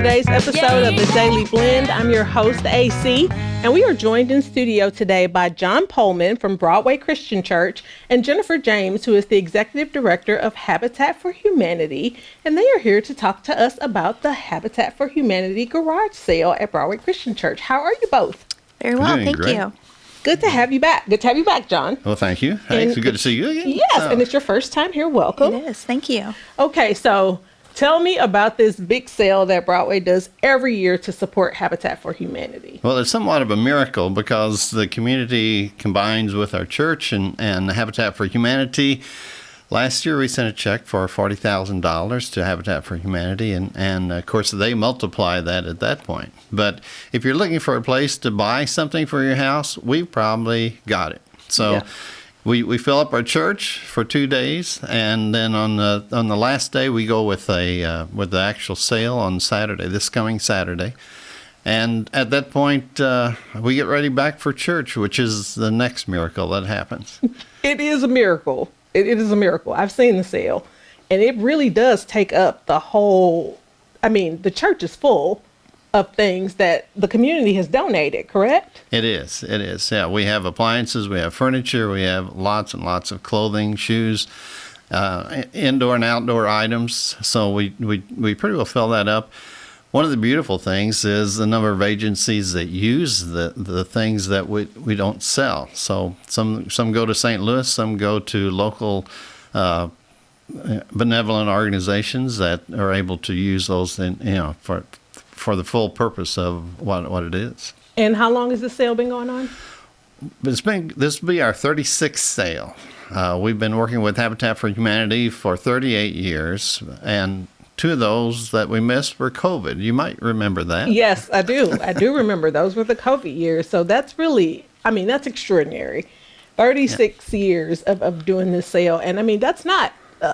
today's episode of The Daily Blend. I'm your host, AC, and we are joined in studio today by John Poehlmann from Broadway Christian Church and Jennifer James, who is the Executive Director of Habitat for Humanity, and they are here to talk to us about the Habitat for Humanity garage sale at Broadway Christian Church. How are you both? Very well, thank you. Good to have you back. Good to have you back, John. Well, thank you. It's good to see you again. Yes, and it's your first time here. Welcome. It is. Thank you. Okay, so tell me about this big sale that Broadway does every year to support Habitat for Humanity. Well, it's somewhat of a miracle because the community combines with our church and Habitat for Humanity. Last year, we sent a check for $40,000 to Habitat for Humanity, and of course, they multiply that at that point. But if you're looking for a place to buy something for your house, we've probably got it. So yeah. We fill up our church for 2 days, and then on the last day, we go with the actual sale on Saturday, this coming Saturday. And at that point, we get ready back for church, which is the next miracle that happens. It is a miracle. It is a miracle. I've seen the sale, and it really does take up the whole, the church is full of things that the community has donated, correct? It is. Yeah, we have appliances, we have furniture, we have lots and lots of clothing, shoes, indoor and outdoor items. So we pretty well fill that up. One of the beautiful things is the number of agencies that use the things that we don't sell. So some go to St. Louis, some go to local benevolent organizations that are able to use those for the full purpose of what it is. And how long has the sale been going on? This will be our 36th sale. We've been working with Habitat for Humanity for 38 years, and 2 of those that we missed were COVID. You might remember that. Yes, I do. I do remember those were the COVID years. So that's really, that's extraordinary. 36 years of doing this sale. And that's not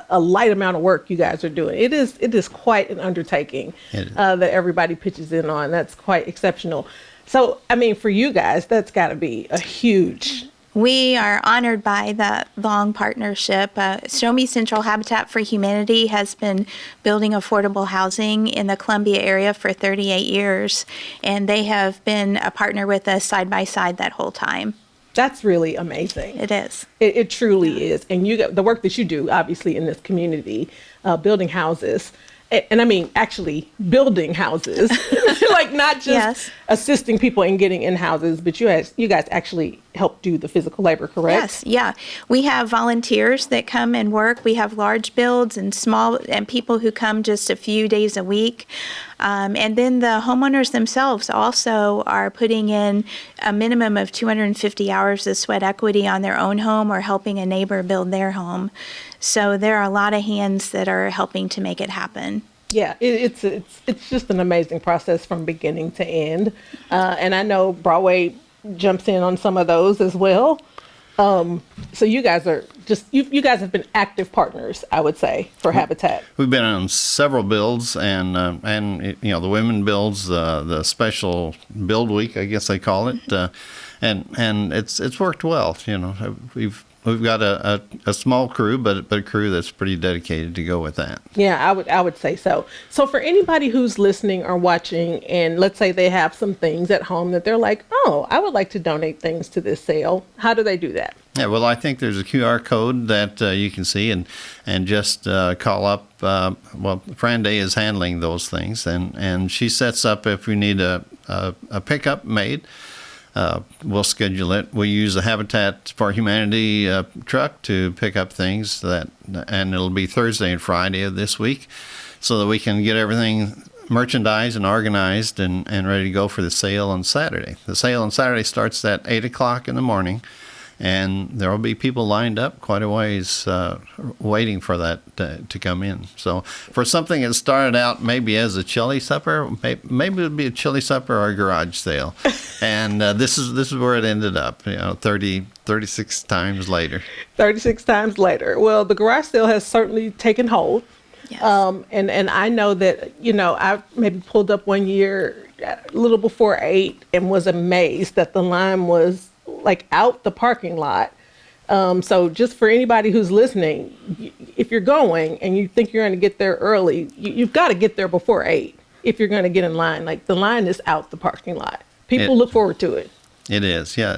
a light amount of work you guys are doing. It is quite an undertaking that everybody pitches in on. That's quite exceptional. So, for you guys, that's got to be a huge... We are honored by that long partnership. Show Me Central Habitat for Humanity has been building affordable housing in the Columbia area for 38 years, and they have been a partner with us side by side that whole time. That's really amazing. It is. It truly is. And the work that you do, obviously, in this community, building houses, and actually building houses, like not just assisting people in getting in houses, but you guys actually help do the physical labor, correct? Yes, yeah. We have volunteers that come and work. We have large builds and small, and people who come just a few days a week. And then the homeowners themselves also are putting in a minimum of 250 hours of sweat equity on their own home or helping a neighbor build their home. So there are a lot of hands that are helping to make it happen. Yeah, it's just an amazing process from beginning to end. And I know Broadway jumps in on some of those as well. So you guys are you guys have been active partners, I would say, for Habitat. We've been on several builds, and the women builds, the special build week, I guess they call it, and it's worked well. We've got a small crew, but a crew that's pretty dedicated to go with that. Yeah, I would say so. So for anybody who's listening or watching, and let's say they have some things at home that they're like, oh, I would like to donate things to this sale. How do they do that? Yeah, well, I think there's a QR code that you can see, and just call up. Fran Day is handling those things, and she sets up if we need a pickup made. We'll schedule it. We use the Habitat for Humanity truck to pick up things and it'll be Thursday and Friday of this week, so that we can get everything merchandised and organized and ready to go for the sale on Saturday. The sale on Saturday starts at 8 o'clock in the morning, and there will be people lined up quite a ways waiting for that to come in. So for something that started out maybe as a chili supper, maybe it would be a chili supper or a garage sale. And this is where it ended up, 36 times later. 36 times later. Well, the garage sale has certainly taken hold. Yes. And I know that, I maybe pulled up one year a little before 8 and was amazed that the line was like out the parking lot. So just for anybody who's listening, if you're going and you think you're going to get there early, you've got to get there before 8. if you're going to get in line. Like the line is out the parking lot. People look forward to it. It is, yeah.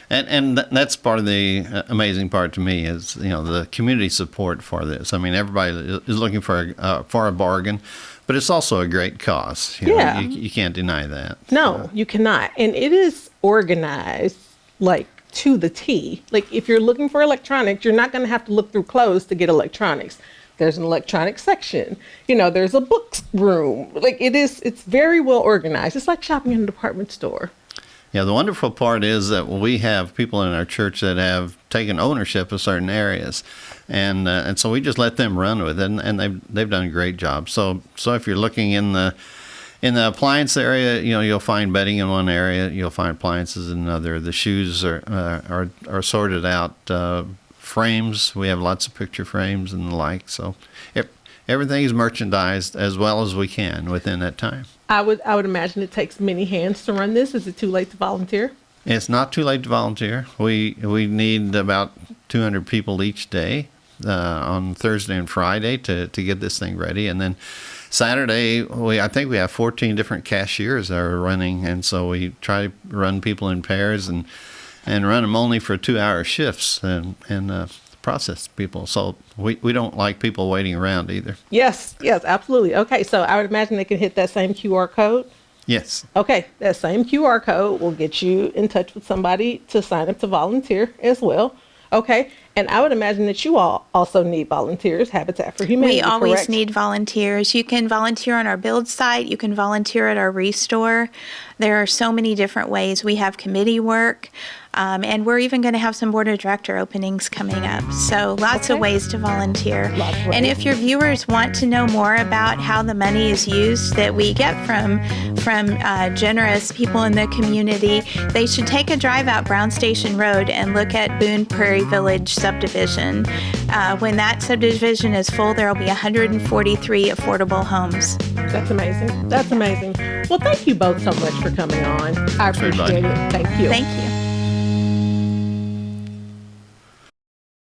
That's part of the amazing part to me is the community support for this. I mean, everybody is looking for a bargain, but it's also a great cause. Yeah, you can't deny that. No, you cannot, and it is organized like to the T. Like if you're looking for electronics, you're not going to have to look through clothes to get electronics. There's an electronic section. There's a books room. Like it's very well organized. It's like shopping in a department store. Yeah, the wonderful part is that we have people in our church that have taken ownership of certain areas, and so we just let them run with it, and they've done a great job. So if you're looking in the appliance area, you'll find bedding in one area, you'll find appliances in another. The shoes are sorted out. Frames, we have lots of picture frames and the like. So everything is merchandised as well as we can within that time. I would imagine it takes many hands to run this. Is it too late to volunteer? It's not too late to volunteer. We need about 200 people each day on Thursday and Friday to get this thing ready. And then Saturday, I think we have 14 different cashiers that are running. And so we try to run people in pairs and run them only for 2-hour shifts and process people. So we don't like people waiting around either. Yes, absolutely. Okay, so I would imagine they can hit that same QR code. Yes. Okay, that same QR code will get you in touch with somebody to sign up to volunteer as well. Okay, and I would imagine that you all also need volunteers, Habitat for Humanity, We always correct? need volunteers. You can volunteer on our build site. You can volunteer at our restore. There are so many different ways. We have committee work, and we're even going to have some board of director openings coming up. So lots of ways to volunteer. Lots of And ways. if your viewers want to know more about how the money is used that we get from generous people in the community, they should take a drive out Brown Station Road and look at Boone Prairie Village subdivision. When that subdivision is full, there will be 143 affordable homes. That's amazing. That's amazing. Well, thank you both so much for coming on. I appreciate it. Thank you. Thank you.